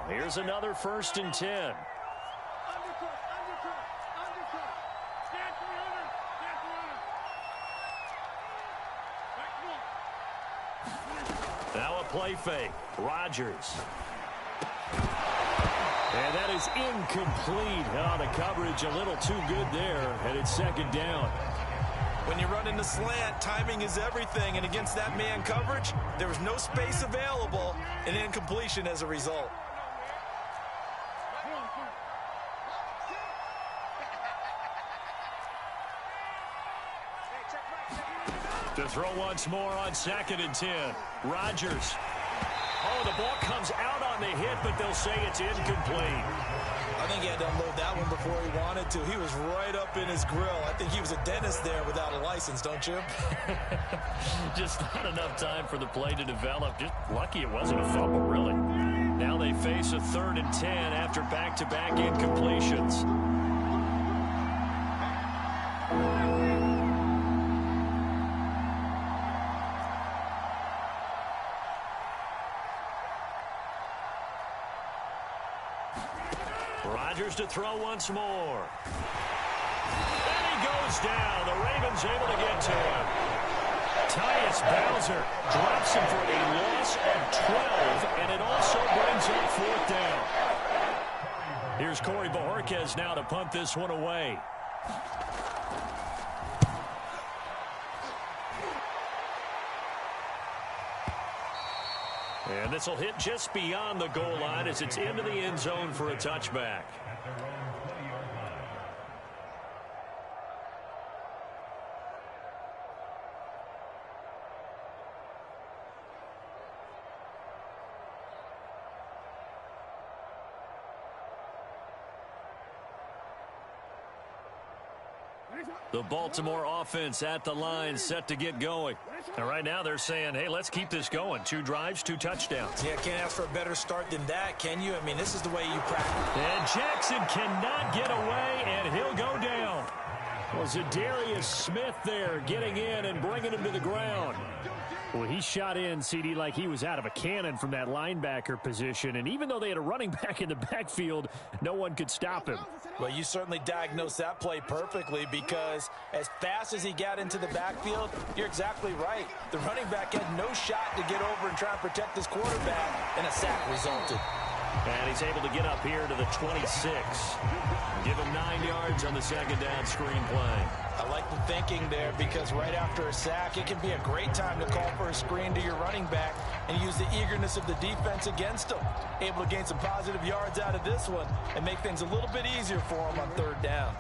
Here's another 1st and 10. Now a play fake. Rodgers. And that is incomplete. Oh, the coverage a little too good there, and it's 2nd down. When you run in the slant, timing is everything, and against that man coverage, there was no space available, and incompletion as a result. To throw once more on 2nd and 10. Rodgers. Oh, the ball comes out on the hit, but they'll say it's incomplete. I think he had to unload that one before he wanted to. He was right up in his grill. I think he was a dentist there without a license, don't you? Just not enough time for the play to develop. Just lucky it wasn't a fumble, really. Now they face a 3rd and 10 after back-to-back incompletions. Rodgers to throw once more. And he goes down. The Ravens able to get to him. Tyus Bowser drops him for a loss of 12, and it also brings up 4th down. Here's Corey Bojorquez now to punt this one away. And this will hit just beyond the goal line as it's into the end zone for a touchback. The Baltimore offense at the line, set to get going. And right now they're saying, hey, let's keep this going. 2 drives, 2 touchdowns. Yeah, can't ask for a better start than that, can you? I mean, this is the way you practice. And Jackson cannot get away, and he'll go down. Was it Darius Smith there getting in and bringing him to the ground? Well, he shot in, CD, like he was out of a cannon from that linebacker position. And even though they had a running back in the backfield, no one could stop him. Well, you certainly diagnosed that play perfectly because as fast as he got into the backfield, you're exactly right. The running back had no shot to get over and try and protect his quarterback, and a sack resulted. And he's able to get up here to the 26. Give him 9 yards on the 2nd down screen play. I like the thinking there because right after a sack, it can be a great time to call for a screen to your running back and use the eagerness of the defense against him. Able to gain some positive yards out of this one and make things a little bit easier for him on 3rd down.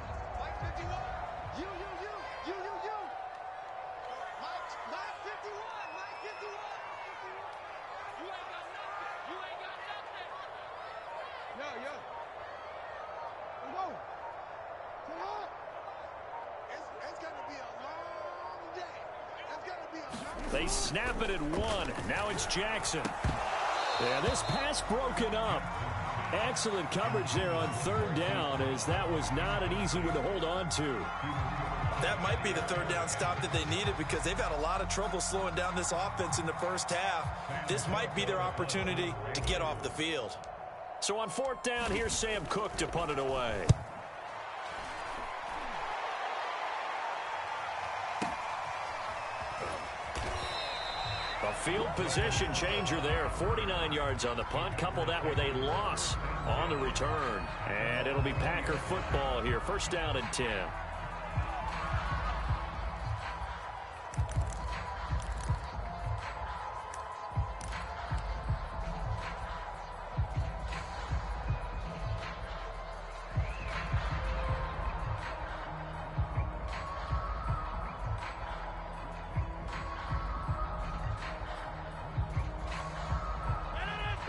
They snap it at 1. Now it's Jackson. Yeah, this pass broken up. Excellent coverage there on 3rd down, as that was not an easy one to hold on to. That might be the 3rd down stop that they needed because they've had a lot of trouble slowing down this offense in the first half. This might be their opportunity to get off the field. So on 4th down, here's Sam Cook to punt it away. A field position changer there. 49 yards on the punt. Couple that with a loss on the return. And it'll be Packer football here. 1st down and 10.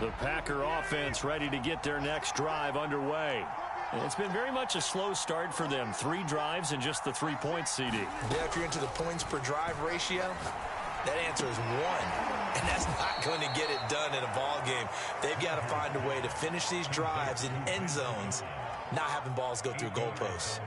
The Packer offense ready to get their next drive underway. And it's been very much a slow start for them. 3 drives and just the 3 points, CD. Yeah, if you're into the points per drive ratio, that answer is 1. And that's not going to get it done in a ball game. They've got to find a way to finish these drives in end zones, not having balls go through goalposts.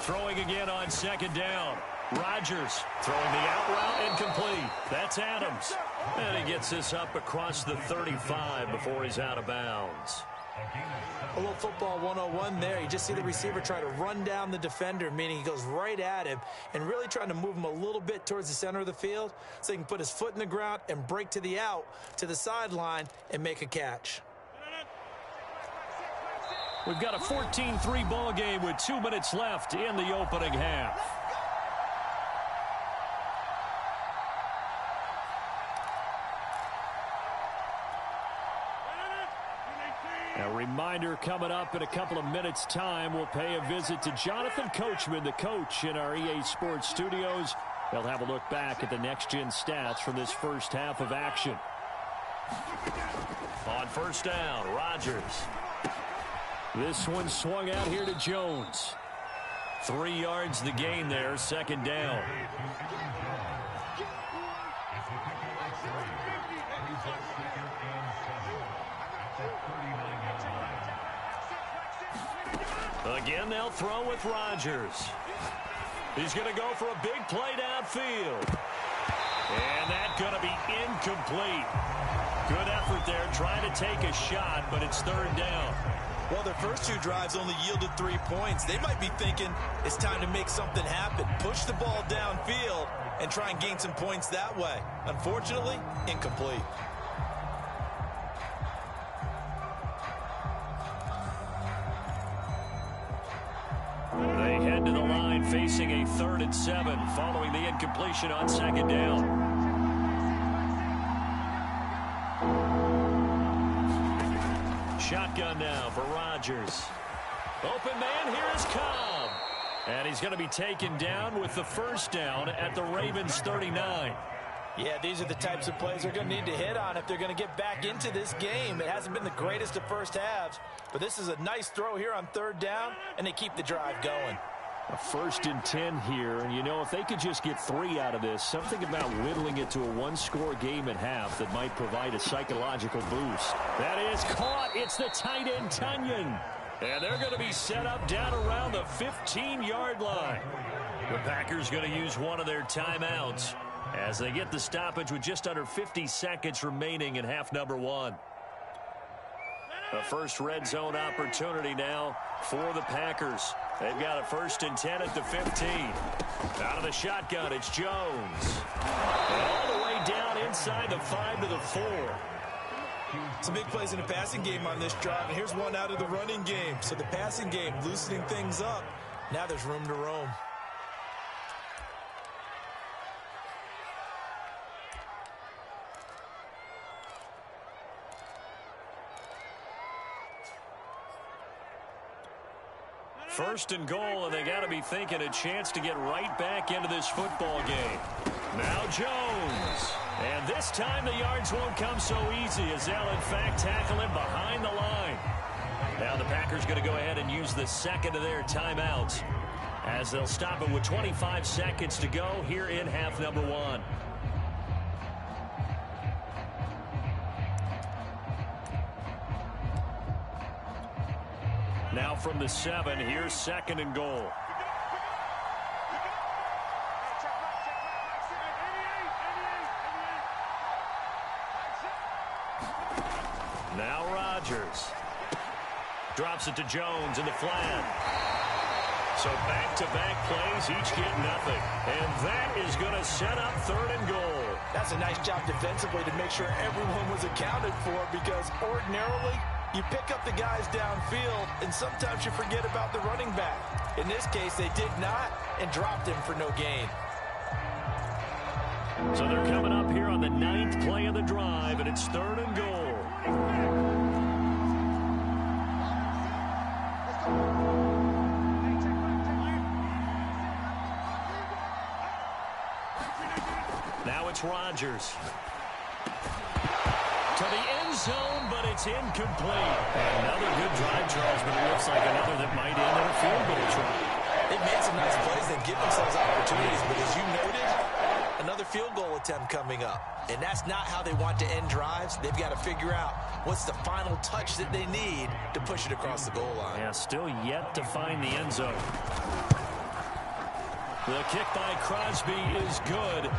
Throwing again on second down. Rodgers throwing the out route incomplete. That's Adams. And he gets this up across the 35 before he's out of bounds. A little football 101 there. You just see the receiver try to run down the defender, meaning he goes right at him and really trying to move him a little bit towards the center of the field so he can put his foot in the ground and break to the out, to the sideline, and make a catch. We've got a 14-3 ball game with 2 minutes left in the opening half. A reminder coming up in a couple of minutes' time. We'll pay a visit to Jonathan Coachman, the coach in our EA Sports studios. They'll have a look back at the next-gen stats from this first half of action. On first down, Rodgers. This one swung out here to Jones. 3 yards the gain there, second down. Again, they'll throw with Rodgers. He's going to go for a big play downfield. And that's going to be incomplete. Good effort there, trying to take a shot, but it's third down. Well, their first 2 drives only yielded 3 points. They might be thinking it's time to make something happen. Push the ball downfield and try and gain some points that way. Unfortunately, incomplete. They head to the line facing a 3rd and 7 following the incompletion on second down. Shotgun now for Rodgers. Open man, here is Cobb. And he's going to be taken down with the first down at the Ravens 39. Yeah, these are the types of plays they're going to need to hit on if they're going to get back into this game. It hasn't been the greatest of first halves, but this is a nice throw here on third down, and they keep the drive going. A 1st and 10 here, and you know, if they could just get 3 out of this, something about whittling it to a 1-score game at half that might provide a psychological boost. That is caught. It's the tight end, Tunyon. And they're going to be set up down around the 15-yard line. The Packers going to use one of their timeouts as they get the stoppage with just under 50 seconds remaining in half number 1. A first red zone opportunity now for the Packers. They've got a 1st and 10 at the 15. Out of the shotgun, it's Jones. And all the way down inside the 5 to the 4. Some big plays in the passing game on this drive, and here's one out of the running game. So the passing game loosening things up. Now there's room to roam. First and goal, and they got to be thinking a chance to get right back into this football game. Now Jones. And this time the yards won't come so easy as they'll, in fact, tackle him behind the line. Now the Packers going to go ahead and use the second of their timeouts as they'll stop it with 25 seconds to go here in half number 1. Now from the 7, here's 2nd and goal. Now Rodgers. Drops it to Jones in the flat. So back-to-back plays, each get nothing. And that is going to set up 3rd and goal. That's a nice job defensively to make sure everyone was accounted for, because ordinarily you pick up the guys downfield, and sometimes you forget about the running back. In this case, they did not and dropped him for no gain. So they're coming up here on the 9th play of the drive, and it's 3rd and goal. Now it's Rodgers. To the end zone, but it's incomplete. Another good drive, Charles, but it looks like another that might end in a field goal try. They've made some nice plays. They've given themselves opportunities, but as you noted, another field goal attempt coming up. And that's not how they want to end drives. They've got to figure out what's the final touch that they need to push it across the goal line. Yeah, still yet to find the end zone. The kick by Crosby is good.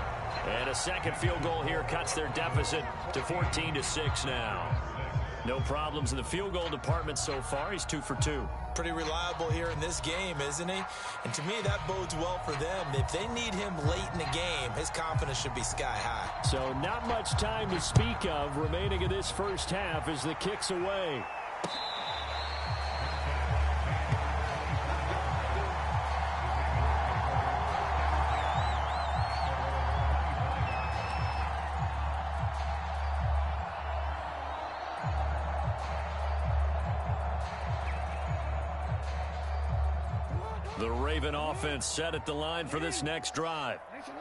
And a second field goal here cuts their deficit to 14-6 now. No problems in the field goal department so far. He's 2 for 2. Pretty reliable here in this game, isn't he? And to me, that bodes well for them. If they need him late in the game, his confidence should be sky high. So not much time to speak of remaining in this first half as the kick's away. The Raven offense set at the line for this next drive.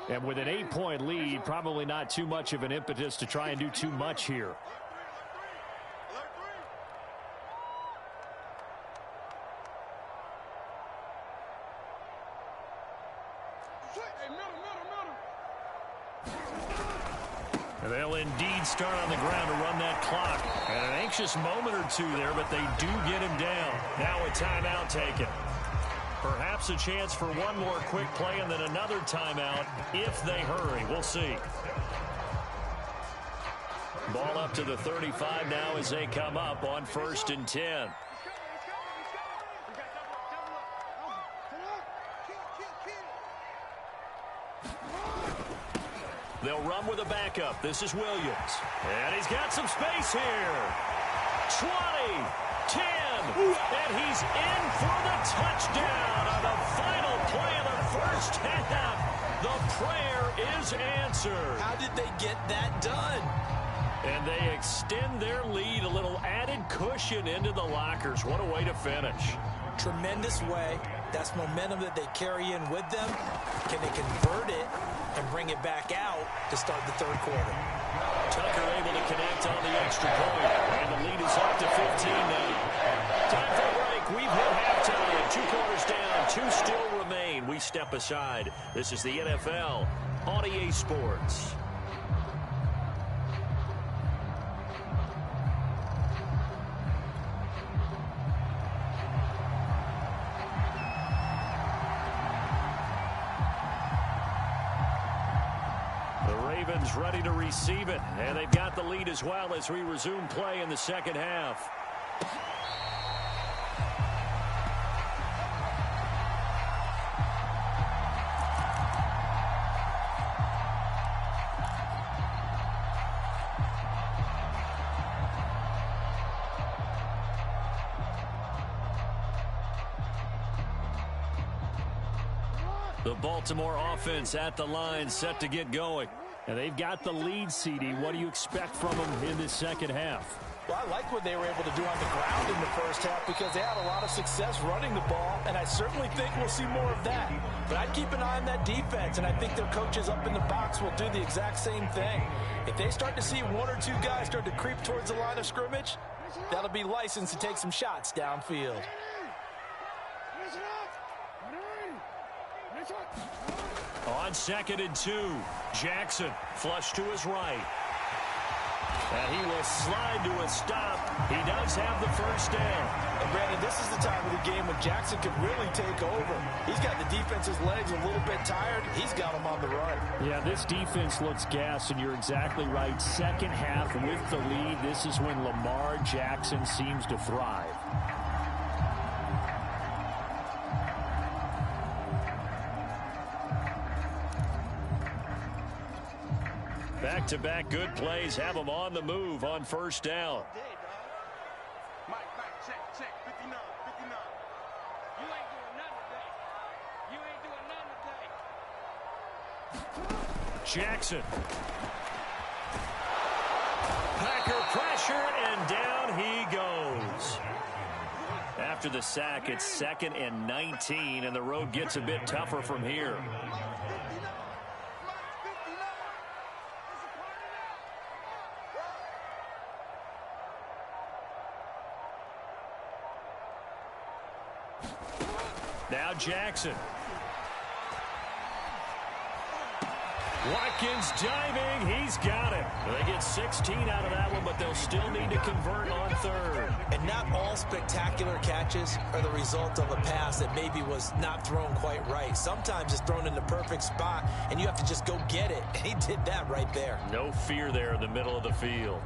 And with an 8-point lead, probably not too much of an impetus to try and do too much here. And they'll indeed start on the ground to run that clock. And an anxious moment or two there, but they do get him down. Now a timeout taken. Perhaps a chance for one more quick play and then another timeout if they hurry. We'll see. Ball up to the 35 now as they come up on 1st and 10. They'll run with a backup. This is Williams. And he's got some space here. 20, 10, and he's in for the touchdown on the final play of the first half. The prayer is answered. How did they get that done? And they extend their lead, a little added cushion into the lockers. What a way to finish. Tremendous way. That's momentum that they carry in with them. Can they convert it and bring it back out to start the third quarter? Tucker able to connect on the extra point. And the lead is up to 15 now. Time for a break. We've hit halftime. 2 quarters down. 2 still remain. We step aside. This is the NFL on EA Sports. Ready to receive it, and they've got the lead as well as we resume play in the second half. The Baltimore offense at the line, set to get going. And they've got the lead, CD. What do you expect from them in this second half? Well, I like what they were able to do on the ground in the first half because they had a lot of success running the ball, and I certainly think we'll see more of that. But I'd keep an eye on that defense, and I think their coaches up in the box will do the exact same thing. If they start to see 1 or 2 guys start to creep towards the line of scrimmage, that'll be licensed to take some shots downfield. On 2nd and 2, Jackson flush to his right. And he will slide to a stop. He does have the first down. And Brandon, this is the time of the game when Jackson could really take over. He's got the defense's legs a little bit tired. He's got them on the run. Yeah, this defense looks gassed, and you're exactly right. Second half with the lead, this is when Lamar Jackson seems to thrive. Back-to-back good plays have them on the move on first down. Check, 59. You ain't doing nothing today. Jackson. Packer pressure, and down he goes. After the sack, it's 2nd and 19, and the road gets a bit tougher from here. Now Jackson. Watkins diving. He's got it. They get 16 out of that one, but they'll still need to convert on third. And not all spectacular catches are the result of a pass that maybe was not thrown quite right. Sometimes it's thrown in the perfect spot, and you have to just go get it. And he did that right there. No fear there in the middle of the field.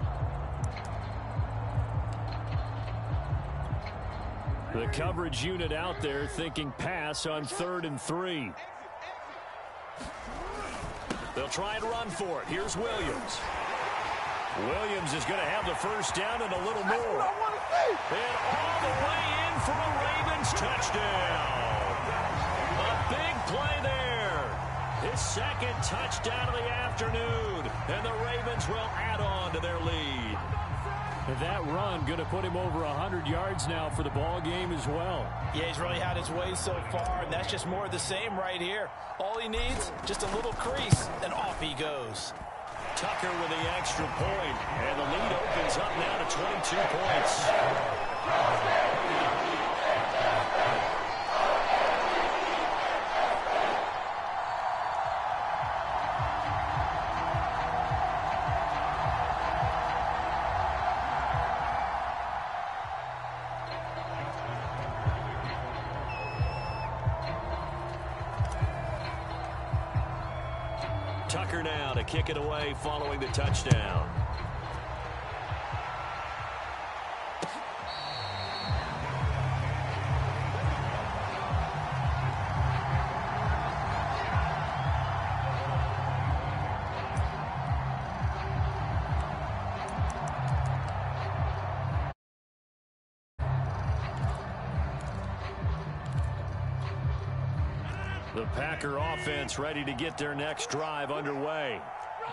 The coverage unit out there thinking pass on 3rd and 3. They'll try and run for it. Here's Williams. Williams is going to have the first down and a little more. And all the way in for a Ravens touchdown. A big play there. His second touchdown of the afternoon. And the Ravens will add on to their lead. That run going to put him over 100 yards now for the ball game as well. Yeah, he's really had his way so far, and that's just more of the same right here. All he needs, just a little crease, and off he goes. Tucker with the extra point, and the lead opens up now to 22 points. Tucker now to kick it away following the touchdown. The Packer offense ready to get their next drive underway.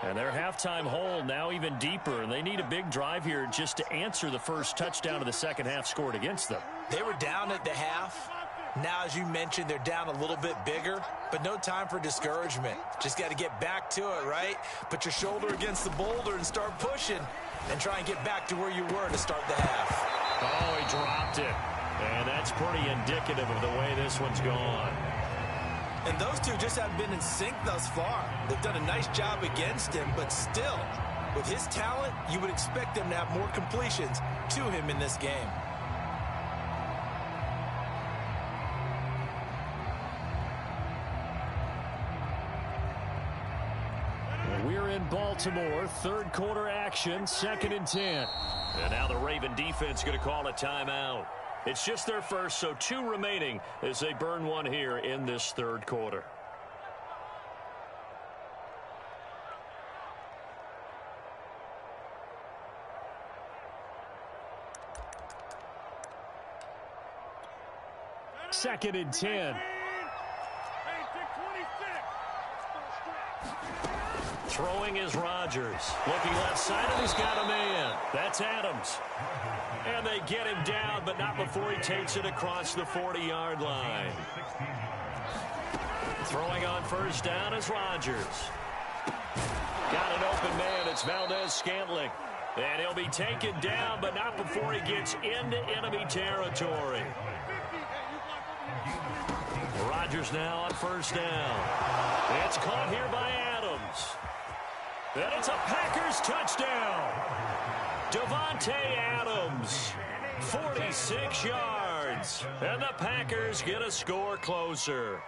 And their halftime hole now even deeper. And they need a big drive here just to answer the first touchdown of the second half scored against them. They were down at the half. Now, as you mentioned, they're down a little bit bigger, but no time for discouragement. Just got to get back to it, right? Put your shoulder against the boulder and start pushing and try and get back to where you were to start the half. Oh, he dropped it. And that's pretty indicative of the way this one's gone. And those two just haven't been in sync thus far. They've done a nice job against him, but still, with his talent, you would expect them to have more completions to him in this game. We're in Baltimore, third quarter action, 2nd and 10. And now the Raven defense going to call a timeout. It's just their first, so 2 remaining as they burn one here in this third quarter. Second and 10. Throwing is Rodgers. Looking left side, and he's got a man. That's Adams. And they get him down, but not before he takes it across the 40-yard line. Throwing on first down is Rodgers. Got an open man. It's Valdez-Scantling. And he'll be taken down, but not before he gets into enemy territory. Rodgers now on first down. It's caught here by Adams. And it's a Packers touchdown. Davante Adams, 46 yards. And the Packers get a score closer.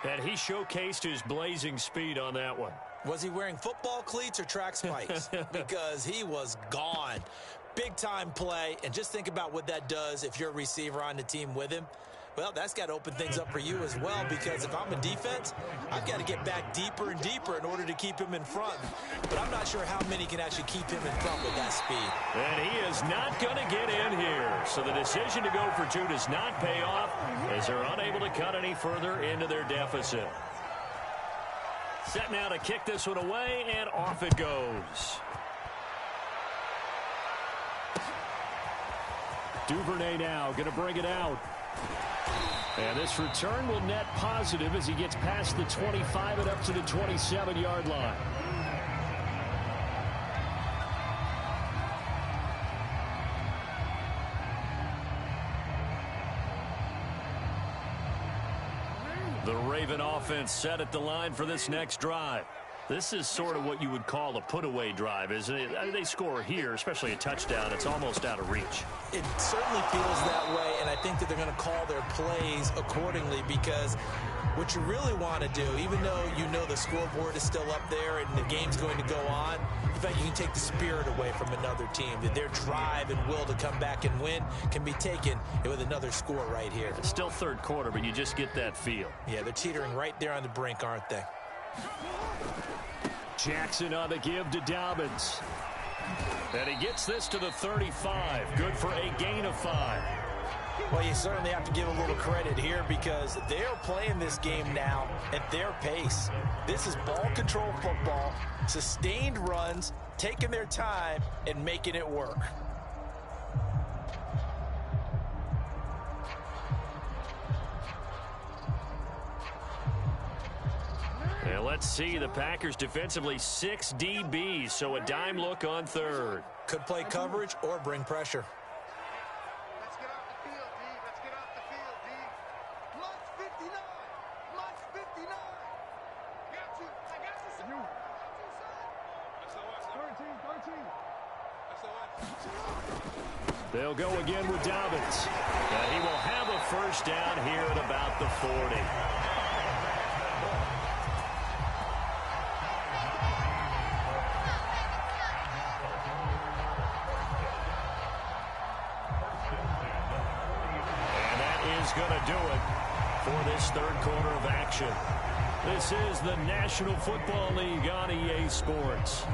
And he showcased his blazing speed on that one. Was he wearing football cleats or track spikes? Because he was gone. Big-time play, and just think about what that does if you're a receiver on the team with him. Well, that's got to open things up for you as well, because if I'm a defense, I've got to get back deeper and deeper in order to keep him in front. But I'm not sure how many can actually keep him in front with that speed. And he is not going to get in here. So the decision to go for 2 does not pay off as they're unable to cut any further into their deficit. Set now to kick this one away, and off it goes. Duvernay now going to bring it out. And this return will net positive as he gets past the 25 and up to the 27-yard line. The Raven offense set at the line for this next drive. This is sort of what you would call a put-away drive, isn't it? I mean, they score here, especially a touchdown. It's almost out of reach. It certainly feels that way, and I think that they're going to call their plays accordingly because what you really want to do, even though you know the scoreboard is still up there and the game's going to go on, in fact, you can take the spirit away from another team. That their drive and will to come back and win can be taken with another score right here. It's still third quarter, but you just get that feel. Yeah, they're teetering right there on the brink, aren't they? Jackson on the give to Dobbins. And he gets this to the 35. Good for a gain of 5. Well, you certainly have to give a little credit here because they're playing this game now at their pace. This is ball control football, sustained runs, taking their time, and making it work. And let's see, the Packers defensively 6 DBs, so a dime look on third. Could play coverage or bring pressure. Let's get off the field, D. Let's get off the field, D. Plus 59. Plus 59. Got you. I got you, son. Got you, son. 13. They'll go again with Dobbins. And he will have a first down here at about the 40. Going to do it for this third quarter of action. This is the National Football League on EA Sports.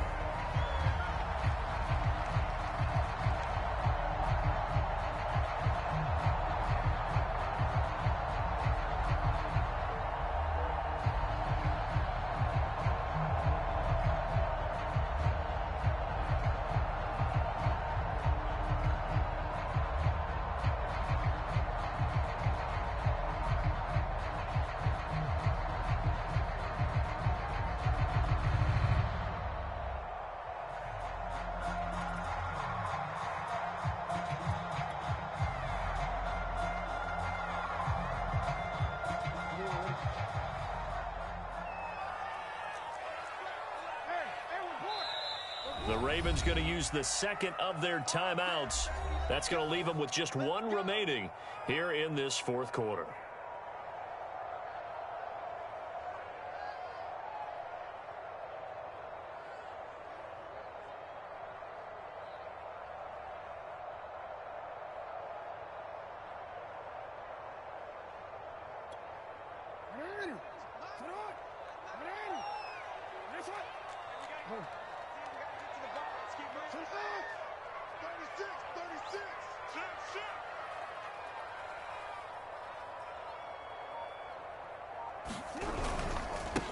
The Ravens going to use the second of their timeouts. That's going to leave them with just one remaining here in this fourth quarter.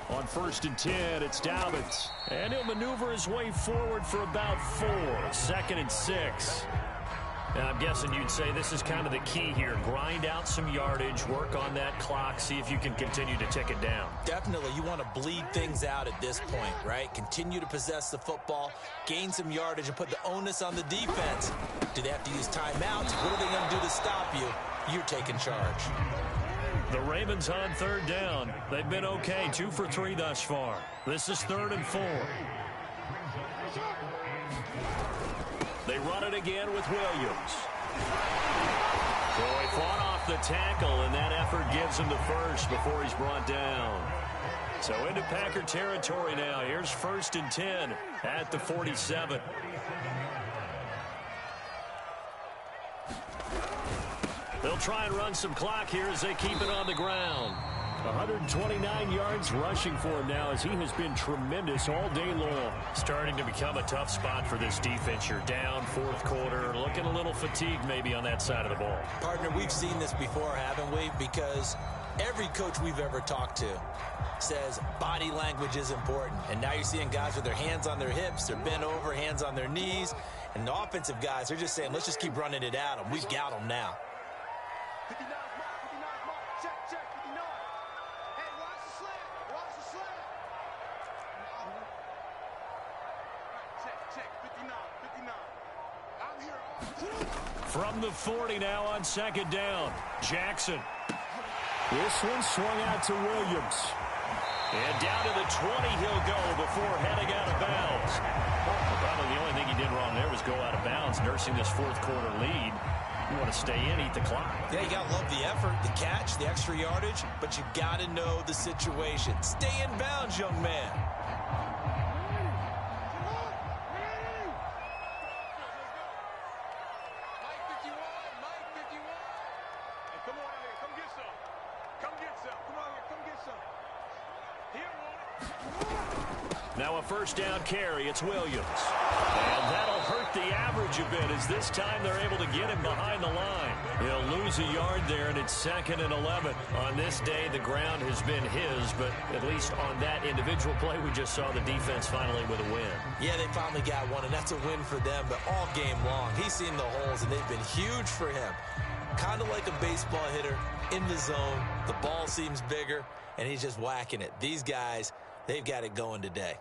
On 1st and 10, it's Dobbins. And he'll maneuver his way forward for about 4. 2nd and 6. And I'm guessing you'd say this is kind of the key here. Grind out some yardage, work on that clock, see if you can continue to tick it down. Definitely. You want to bleed things out at this point, right? Continue to possess the football, gain some yardage, and put the onus on the defense. Do they have to use timeouts? What are they going to do to stop you? You're taking charge. The Ravens on 3rd down. They've been okay, 2 for 3 thus far. This is 3rd and 4. They run it again with Williams. So he fought off the tackle, and that effort gives him the first before he's brought down. So into Packer territory now. Here's 1st and 10 at the 47. They'll try and run some clock here as they keep it on the ground. 129 yards rushing for him now as he has been tremendous all day long. Starting to become a tough spot for this defense. You're down 4th quarter, looking a little fatigued maybe on that side of the ball. Partner, we've seen this before, haven't we? Because every coach we've ever talked to says body language is important. And now you're seeing guys with their hands on their hips, they're bent over, hands on their knees. And the offensive guys, they're just saying, let's just keep running it at them. We've got them now. 59 mark, 59 mark. Check, 59. Hey, watch the slant. Watch the slant. Check, 59, 59. I'm here. From the 40 now on 2nd down. Jackson. This one swung out to Williams. And down to the 20 he'll go before heading out of bounds. Probably the only thing he did wrong there was go out of bounds, nursing this fourth quarter lead. You want to stay in, eat the clock. Yeah, you got to love the effort, the catch, the extra yardage, but you got to know the situation. Stay in bounds, young man. Now a first down carry. It's Williams. And that'll hurt the average a bit as this time they're able to get him behind the line. He'll lose a yard there, and it's 2nd and 11. On this day, the ground has been his, but at least on that individual play, we just saw the defense finally with a win. Yeah, they finally got one, and that's a win for them, but all game long, he's seen the holes, and they've been huge for him. Kind of like a baseball hitter in the zone. The ball seems bigger, and he's just whacking it. These guys, they've got it going today.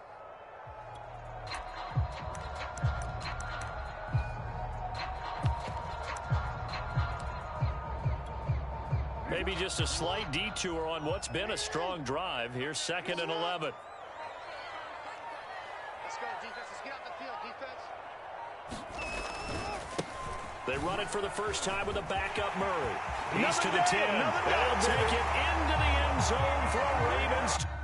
Maybe just a slight detour on what's been a strong drive. Here's 2nd and 11. Let's go, defense. Let's get out the field, defense. They run it for the first time with a backup Murray. He's to the 10. They'll take it into the end zone for a Ravens